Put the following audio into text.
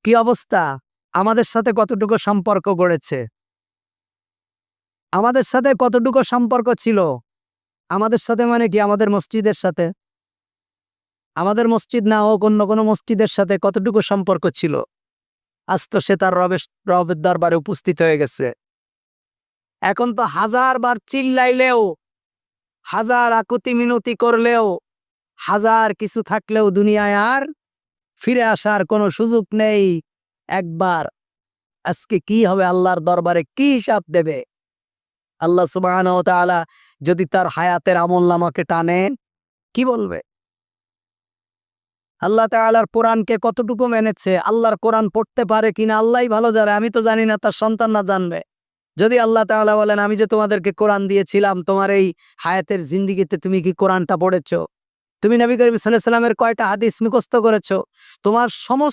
কি অবস্থা? আমাদের সাথে কতটুকু সম্পর্ক গড়েছে? আমাদের সাথে কতটুকু সম্পর্ক ছিল? আমাদের সাথে মানে কি? আমাদের মসজিদের সাথে। আমাদের মসজিদ না হোক অন্য কোনো মসজিদের সাথে কতটুকু সম্পর্ক ছিল? আজ তো সে তার রবের দরবারে উপস্থিত হয়ে গেছে। এখন তো হাজার বার চিল্লাইলেও, হাজার আকুতি মিনতি করলেও, হাজার কিছু থাকলেও দুনিয়ায় আর ফিরে আসার কোনো সুযোগ নেই। একবার আজকে কি হবে? আল্লাহর দরবারে কি হিসাব দেবে? আল্লাহ সুবহানাহু ওয়া তাআলা যদি তার হায়াতের আমলনামাকে টানেন, কি বলবে? আল্লাহ তাআলার কোরআনকে কতটুকু মেনেছে, আল্লাহর কোরআন পড়তে পারে কিনা আল্লাহই ভালো জানে। আমি তো জানি না, তার সন্তানরা জানবে। যদি আল্লাহ তাআলা বলেন, আমি যে তোমাদেরকে কোরআন দিয়েছিলাম, তোমার এই হায়াতের জিন্দেগিতে তুমি কি কোরআনটা পড়েছো? তুমি নবী করিম সাল্লাল্লাহু আলাইহি ওয়াসাল্লামের কয়টা হাদিস মুখস্থ করেছো? তোমার সমস্ত